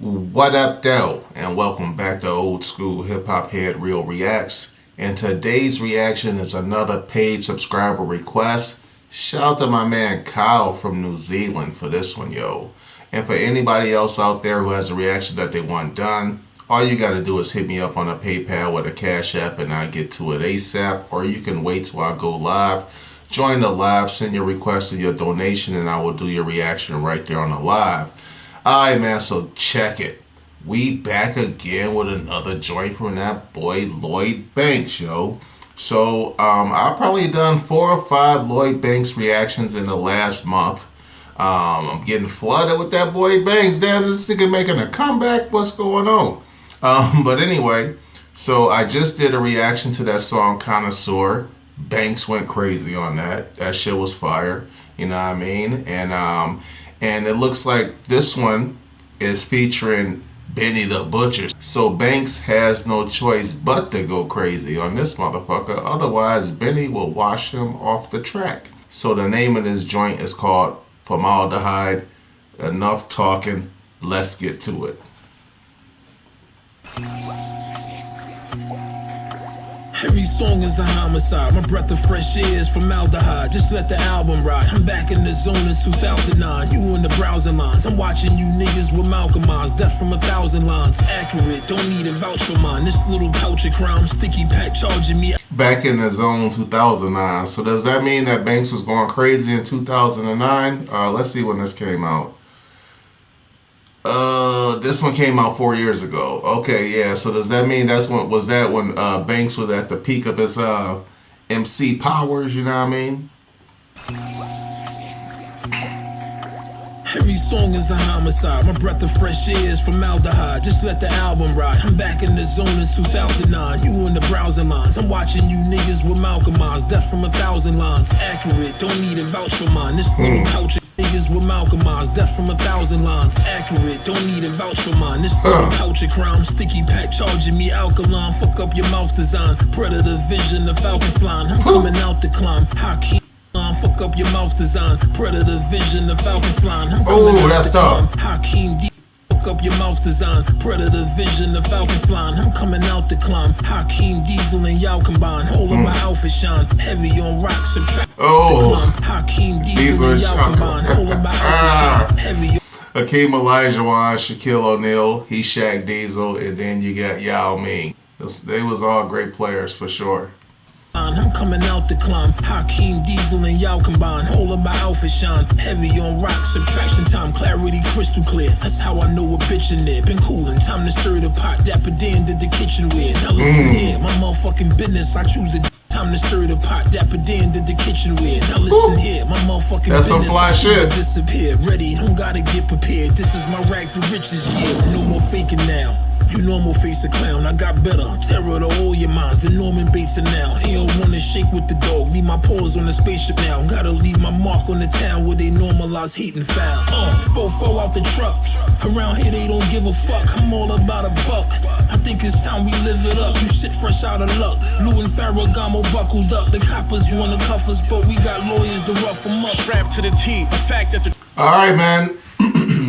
What up, though? And welcome back to Old School Hip Hop Head RioReactions. And today's reaction is another paid subscriber request. Shout out to my man Kyle from New Zealand for this one, yo. And for anybody else out there who has a reaction that they want done, all you got to do is hit me up on a PayPal with a Cash App and I'll get to it ASAP. Or you can wait till I go live. Join the live, send your request and your donation, and I will do your reaction right there on the live. Alright, man, so check it. We back again with another joint from that boy Lloyd Banks, yo. So I've probably done 4 or 5 Lloyd Banks reactions in the last month. I'm getting flooded with that boy Banks. Damn, this nigga making a comeback. What's going on? But anyway, so I just did a reaction to that song Connoisseur. Banks went crazy on that. That shit was fire. You know what I mean? And it looks like this one is featuring Benny the Butcher. So Banks has no choice but to go crazy on this motherfucker. Otherwise, Benny will wash him off the track. So the name of this joint is called Formaldehyde. Enough talking. Let's get to it. Every song is a homicide. My breath of fresh air is formaldehyde. Just let the album ride. I'm back in the zone in 2009. You in the browser lines. I'm watching you niggas with Malcolm eyes. Death from 1,000 lines. Accurate. Don't need a vouch for mine. This little pouch of crime. Sticky pack charging me. Back in the zone 2009. So does that mean that Banks was going crazy in 2009? Let's see when this came out. This one came out 4 years ago. Okay, yeah. So does that mean when Banks was at the peak of his MC powers? You know what I mean? Every song is a homicide. My breath of fresh air is formaldehyde. Just let the album ride. I'm back in the zone in 2009. You in the browser lines. I'm watching you niggas with Malcolm eyes. Death from 1,000 lines. Accurate. Don't need a vouch for mine. This little pouch of niggas with Malcolm eyes. Death from 1,000 lines. Accurate. Don't need a vouch for mine. This little pouch of crime. Sticky pack charging me alkaline. Fuck up your mouth design. Predator vision. The falcon flying. I'm coming out to climb. Hakeem. Fuck up your mouth design. Predator vision, the falcon flying. Oh, that's tough. Hakeem D. Fuck up your mouth design. Predator vision, the falcon flying. I'm coming out to climb. Hakeem Diesel and y'all combine. Holding my outfit shine. Heavy on rock, subtract the climb. Hakeem Diesel and y'all combine. Holding my outfit shine. Heavy. Hakeem Olajuwon, Shaquille O'Neal, he Shaq Diesel, and then you got Yao Ming. They was all great players for sure. I'm coming out to climb. Hakeem Diesel and y'all combine. Holding my outfit shine. Heavy on rock, subtraction time. Clarity crystal clear. That's how I know a bitch in there. Been coolin'. Time to stir the pot. Dapper Dan did the kitchenware. Now listen here. My motherfucking business. I choose the time to stir the pot. Dapper Dan did the kitchenware. Now listen here. My motherfucking that's business. Some fly shit. Disappear. Ready. Don't gotta get prepared. This is my rags to riches. Yeah. No more faking now. You normal face a clown, I got better. Terror to all your minds, the Norman Bates are now. He don't wanna shake with the dog, leave my paws on the spaceship now. Gotta leave my mark on the town where they normalize hate and foul. Fofo out the truck, around here they don't give a fuck. I'm all about a buck, I think it's time we live it up. You shit fresh out of luck, Lou and Ferragamo buckled up. The coppers wanna cuff us, but we got lawyers to rough them up. Strapped to the T, the fact that the... Alright, man.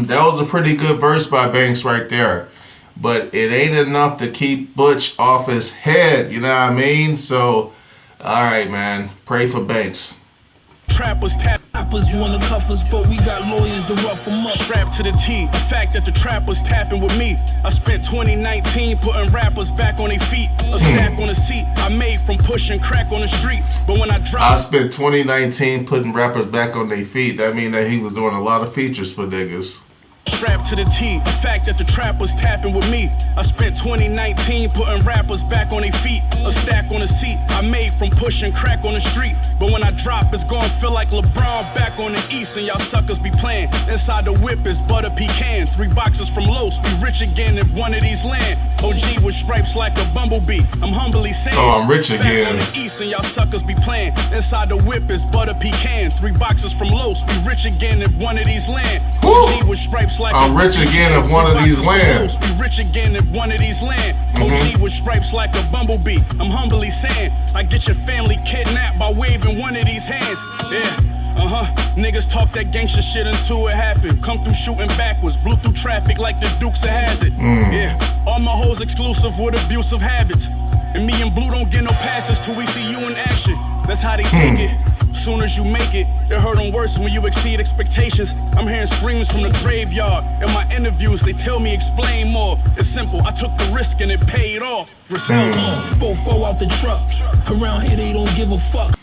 That was a pretty good verse by Banks right there. But it ain't enough to keep Butch off his head, you know what I mean? So, alright, man. Pray for Banks. Trappers wanna cuff us, but we got lawyers to rough them up. Strapped to the T, the fact that the trappers tapping with me. I spent 2019 putting rappers back on their feet. A stack on a seat I made from pushing crack on the street. But when I dropped, I spent 2019 putting rappers back on their feet. That mean that he was doing a lot of features for niggas. Strapped to the T, the fact that the trappers tapping with me. I spent 2019 putting rappers back on their feet. A stack on a seat I made from pushing crack on the street. But when I drop, it's gonna feel like LeBron back on the East, and y'all suckers be playing. Inside the whip is butter pecan. 3 boxes from Los, we rich again if one of these land. OG with stripes like a bumblebee. I'm humbly saying, oh, I'm rich again. Back on the East, and y'all suckers be playing. Inside the whip is butter pecan. 3 boxes from Los, we rich again if one of these land. OG with stripes like I'm rich again if one of these land. Be rich again if one of these land. OG with stripes like a bumblebee. I'm humbly saying, I get your family kidnapped by waving one of these hands. Yeah. Niggas talk that gangster shit until it happened. Come through shooting backwards, blew through traffic like the Dukes of Hazzard. Yeah, all my hoes exclusive with abusive habits. And me and Blue don't get no passes till we see you in action. That's how they take it. Soon as you make it, it hurt them worse when you exceed expectations. I'm hearing screams from the graveyard. In my interviews, they tell me explain more. It's simple, I took the risk and it paid off. Griselda, 4-4 out the truck. Around here they don't give a fuck.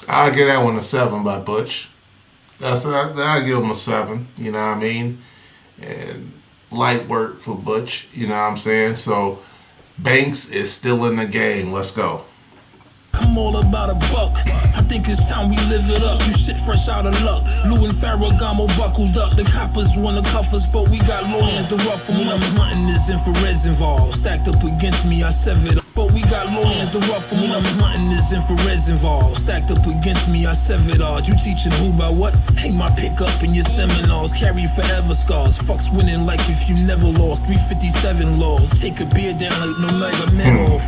I'll give that one a 7 by Butch. I'll give him a 7, you know what I mean? And light work for Butch, you know what I'm saying? So Banks is still in the game. Let's go. I'm all about a buck. I think it's time we live it up. You shit fresh out of luck. Lou and Ferragamo buckled up. The coppers wanna cuff us, but we got lawyers to ruffle. When I'm hunting, there's infrareds involved. Stacked up against me, I severed. But we got lawyers to ruffle. When I'm hunting, there's infrareds involved. Stacked up against me, I severed odds. You teaching who by what? Hang my pick up in your seminars. Carry forever scars. Fucks winning like if you never lost. 357 laws. Take a beer down like no Mega Men off.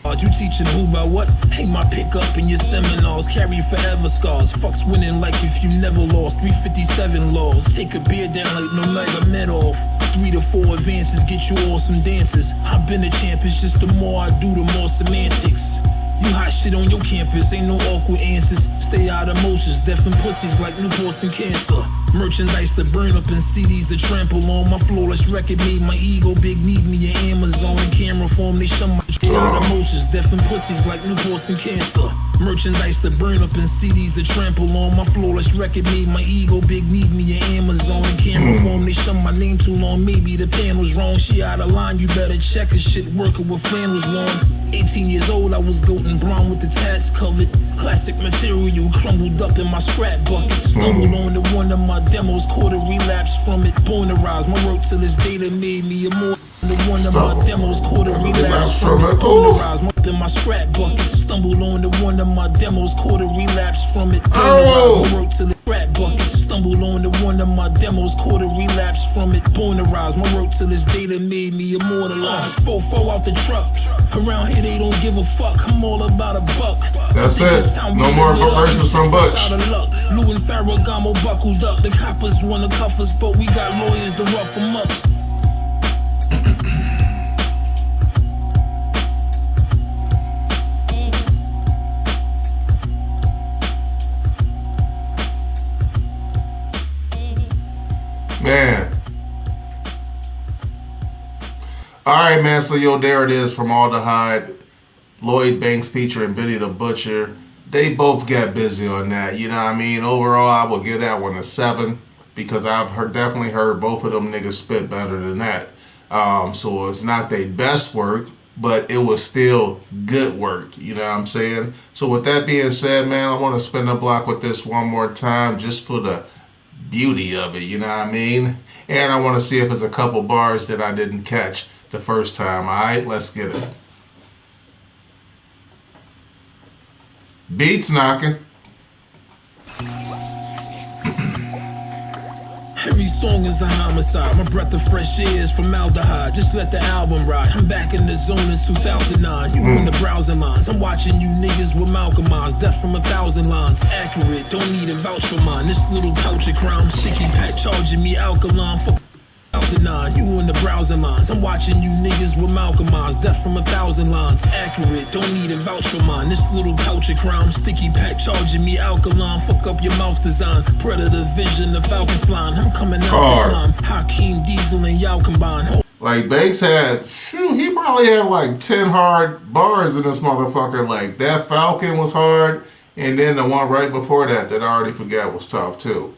You teaching who by what? Hang my pick up in your seminars. Carry forever scars. Fucks winning like if you never lost. 357 laws. Take a beer down like no Mega Men off. 3 to 4 advances get you awesome dances. I've been a champ, it's just the more I do, the more semantics. You hot shit on your campus, ain't no awkward answers. Stay out of motions, deaf and pussies like Newports and cancer. Merchandise to burn up and CDs to trample on. My flawless record made my ego big, need me an Amazon. In camera form, they shun my stay out of motions, deaf and pussies like Newports and cancer. Merchandise to burn up and CDs to trample on. My flawless record made my ego big, need me an Amazon. In camera form, they shun my name too long. Maybe the panel's wrong, she out of line, you better check her shit. Working with flannels long. 18 years old, I was golden brown with the tats covered. Classic material crumbled up in my scrap bucket. Stumbled on to one of my demos, caught a relapse from it. Born to rise, my work till this day that made me a more. The one of my demos, caught a relapse from it. Born to rise, in my scrap bucket. Stumbled on to one of my demos, caught a relapse from it. Born to rise, my work till the scrap bucket. Stumbled on to one of my demos, caught a relapse from it. Born to rise, my work till this day that made me immortalized. 4-4 out the truck. Around here they don't give a fuck. I'm all about a buck. That's it. No more verses from Butch. Lou and Ferragamo buckled up. The coppers wanna cuff us, but we got lawyers to rough them up. Man. Alright, man, so yo, there it is. Formaldehyde, Lloyd Banks featuring Benny the Butcher. They both got busy on that, you know what I mean? Overall, I will give that one a 7 because I've definitely heard both of them niggas spit better than that. So it's not their best work, but it was still good work, you know what I'm saying? So with that being said, man, I want to spin the block with this one more time just for the beauty of it, you know what I mean? And I want to see if there's a couple bars that I didn't catch the first time. Alright, let's get it. Beats knocking. Every song is a homicide. My breath of fresh air is formaldehyde. Just let the album ride. I'm back in the zone in 2009. You in the browsing lines. I'm watching you niggas with Malcolm eyes. Death from 1,000 lines. Accurate, don't need a vouch for mine. This little pouch of crime. Sticky pack charging me alkaline. Fuck 2009. You in the browsing lines. I'm watching you niggas with Malcolm eyes. Death from 1,000 lines. Accurate, don't need a vouch for mine. This little pouch of crime. Sticky pack charging me alkaline. Fuck up your mouth design. Predator vision, the falcon flying. I'm coming out the climb. Hakeem Diesel and y'all combine. Like Banks had, he probably had like 10 hard bars in this motherfucker. Like that Falcon was hard, and then the one right before that I already forgot was tough too.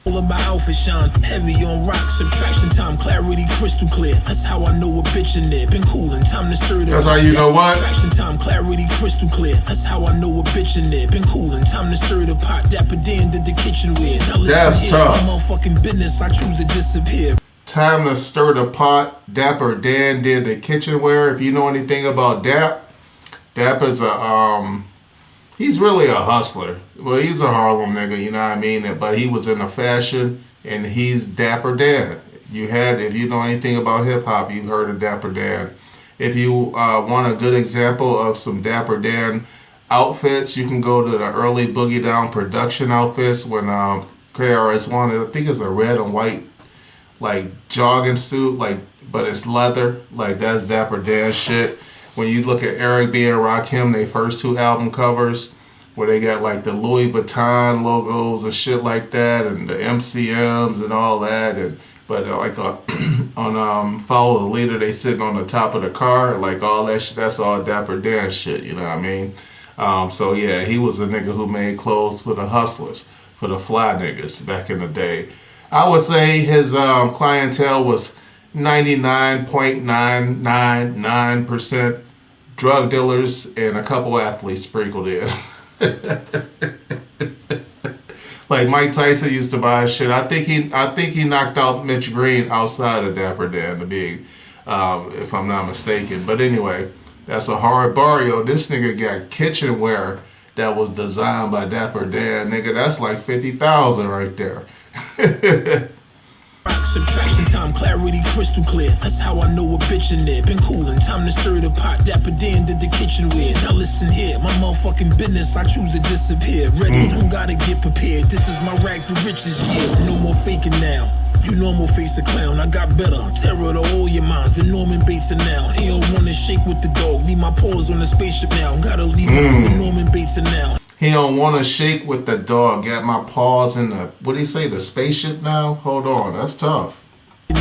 All of my outfit shine heavy on rock. Subtraction time, clarity crystal clear. That's how I know a bitch in there. Been coolin', time to stir the. That's how you know what? Subtraction time, clarity crystal clear. That's how I know a bitch in there. Been coolin', time to stir the pot. Dapper Dan did the kitchenware. Now listen That's here, tough. motherfucking business. I choose to disappear. Time to stir the pot. Dapper Dan did the kitchenware. If you know anything about Dap is a he's really a hustler. Well, he's a Harlem nigga, you know what I mean? But he was in the fashion, and he's Dapper Dan. If you know anything about hip hop, you've heard of Dapper Dan. If you want a good example of some Dapper Dan outfits. You can go to the early Boogie Down production outfits when KRS-One, I think it's a red and white like jogging suit, like, but it's leather. Like, that's Dapper Dan shit. When you look at Eric B. and Rakim, their first 2 album covers, where they got like the Louis Vuitton logos and shit like that, and the MCMs and all that, and but like on Follow the Leader, they sitting on the top of the car, like all that shit. That's all Dapper Dan shit, you know what I mean? So yeah, he was a nigga who made clothes for the hustlers, for the fly niggas back in the day. I would say his clientele was 99.999% drug dealers and a couple athletes sprinkled in. Like Mike Tyson used to buy shit. I think he knocked out Mitch Green outside of Dapper Dan, to be, if I'm not mistaken. But anyway, that's a hard barrio. This nigga got kitchenware that was designed by Dapper Dan. Nigga, that's like 50,000 right there. Subtraction time, clarity crystal clear. That's how I know a bitch in there. Been coolin', time to stir the pot. Dapper Dan did the kitchenware. Now listen here, my motherfucking business, I choose to disappear. Ready, don't gotta get prepared. This is my rags to riches year. No more faking now. You normal face a clown, I got better. Terror to all your minds, the Norman Bates are now. He don't wanna shake with the dog. Leave my paws on the spaceship now. Gotta leave my the Norman Bates are now. He don't want to shake with the dog. Got my paws in the, what do you say, the spaceship now? Hold on, that's tough.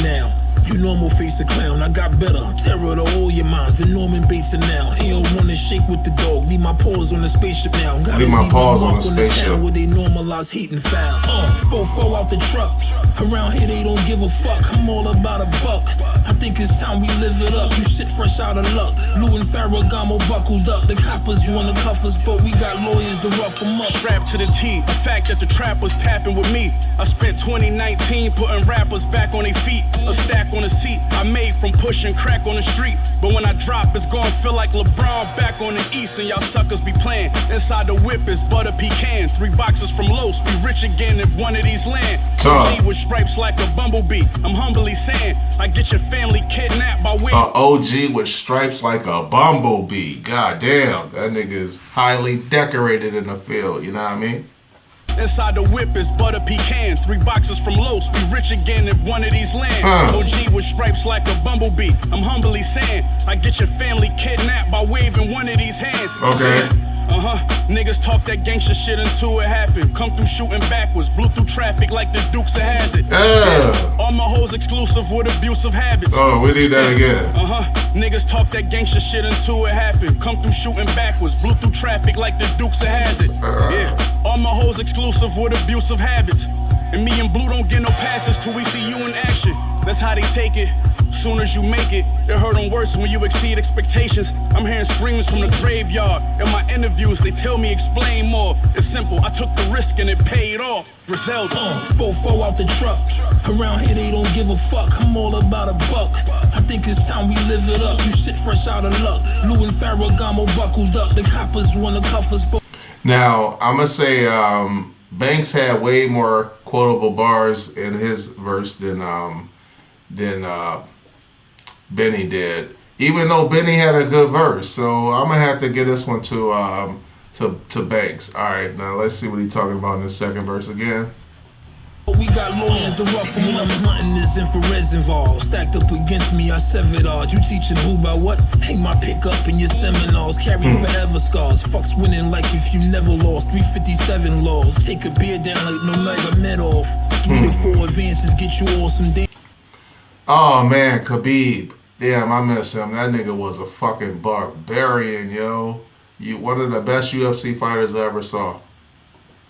Now, you normal face a clown, I got better. Terror to all your minds, the Norman Bates are now. He don't wanna shake with the dog. Leave my paws on the spaceship now. Gotta leave my paws on the spaceship. Where they normalize hate and foul. Fofo out the truck. Around here they don't give a fuck. I'm all about a buck. I think it's time we live it up. You shit fresh out of luck. Lou and Ferragamo buckled up. The coppers wanna cuff us, but we got lawyers to rough them up. Strapped to the T. The fact that the trap was tapping with me. I spent 2019 putting rappers back on their feet. A stack on the seat I made from pushing crack on the street. But when I drop, it's gonna feel like LeBron back on the East, and y'all suckers be playing. Inside the whip is butter pecan. 3 boxes from Los. We rich again if one of these land. OG with stripes like a bumblebee. I'm humbly saying, I get your family kidnapped by way. OG with stripes like a bumblebee. God damn, that nigga is highly decorated in the field. You know what I mean? Inside the whip is butter pecan. 3 boxes from Los. We rich again if one of these land. OG with stripes like a bumblebee. I'm humbly saying, I get your family kidnapped by waving one of these hands. Okay. Niggas talk that gangster shit until it happened. Come through shooting backwards. Blew through traffic like the Dukes of Hazzard. All my hoes exclusive with abusive habits. Oh, we need that again. Niggas talk that gangster shit until it happened. Come through shooting backwards. Blew through traffic like the Dukes of Hazzard. All my hoes exclusive with abusive habits. And me and Blue don't get no passes till we see you in action. That's how they take it. Soon as you make it, it hurt them worse when you exceed expectations. I'm hearing screams from the graveyard. In my interviews, they tell me explain more. It's simple, I took the risk and it paid off. Griselda. Fofo out the truck. Around here they don't give a fuck. I'm all about a buck. I think it's time we live it up. You shit fresh out of luck. Lou and Ferragamo buckled up. The coppers wanna cuff us. Now, I'm gonna say Banks had way more quotable bars in his verse than Benny did, even though Benny had a good verse. So I'm gonna have to give this one to Banks. All right, now let's see what he's talking about in the second verse again. We got lawyers to rough them when I'm hunting, this infrared's involved. Stacked up against me, I severed odds. You teaching who by what? Hang my pick up in your seminars. Carry forever scars. Fucks winning like if you never lost. 357 laws. Take a beer down like no mega met off. 3 to 4 advances get you all some damn. Oh man, Khabib. Damn, I miss him. That nigga was a fucking barbarian, yo. One of the best UFC fighters I ever saw.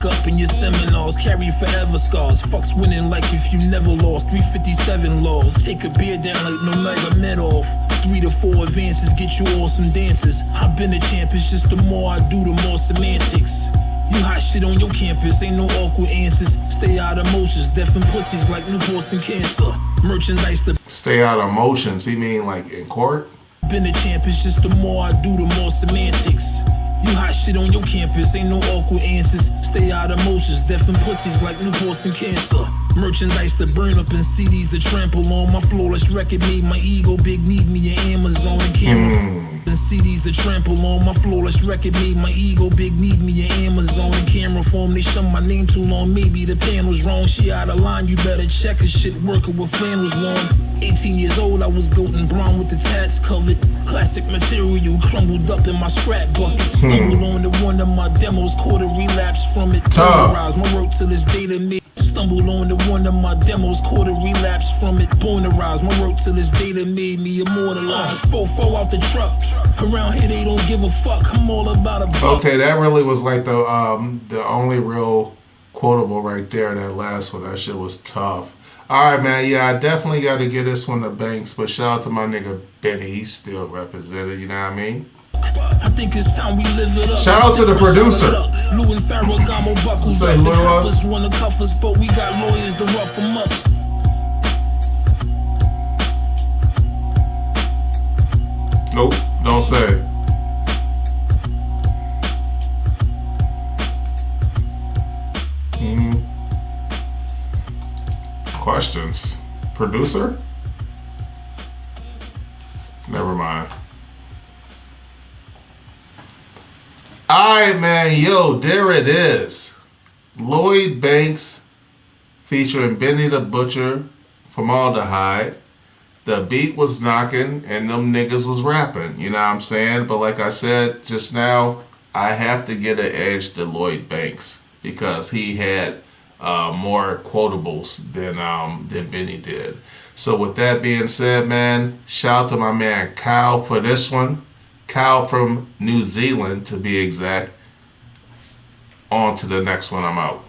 Up in your seminars, carry forever scars. Fucks winning like if you never lost. 357 laws. Take a beer down like no mega met off. 3 to 4 advances get you all some dances. I've been a champ, it's just the more I do, the more semantics. You hot shit on your campus, ain't no awkward answers. Stay out of motions, deaf and pussies like Newports and cancer. Merchandise to stay out of motions. He mean like in court? Been a champ, it's just the more I do, the more semantics. You hot shit on your campus, ain't no awkward answers. Stay out of motions, deaf and pussies like Newports and cancer. Merchandise to burn up and CDs to trample on. My flawless record made my ego big, need me an Amazon and camera. And CDs to trample on. My flawless record made my ego big, need me an Amazon and camera form. They shun my name too long, maybe the pan was wrong. She out of line, you better check her shit working with flannel was worn. 18 years old, I was golden brown with the tats covered. Classic material crumbled up in my scrap bucket. Stumbled on to one of my demos, caught a relapse from it. Terrorized my work till this day to me. Stumbled on to one of my demos, caught a relapse from it. Born to rise, my work till this day that made me immortalized. Fofo out the truck. Around here they don't give a fuck. I'm all about a buck. Okay, that really was like the only real quotable right there. That last one, that shit was tough. All right, man. Yeah, I definitely got to get this one to Banks, but shout out to my nigga Benny. He's still represented. You know what I mean? I think it's time we live it up. Shout out to the producer. Lou and Farragamo buckles Say up. The Lloyd coppers wanna cuff us, but we got lawyers to rough them up. Nope, don't say. Questions. Producer? Never mind. Alright, man. Yo, there it is. Lloyd Banks featuring Benny the Butcher, Formaldehyde. The beat was knocking and them niggas was rapping. You know what I'm saying? But like I said just now, I have to get an edge to Lloyd Banks because he had more quotables than Benny did. So with that being said, man, shout out to my man Kyle for this one. Kyle from New Zealand, to be exact. On to the next one. I'm out.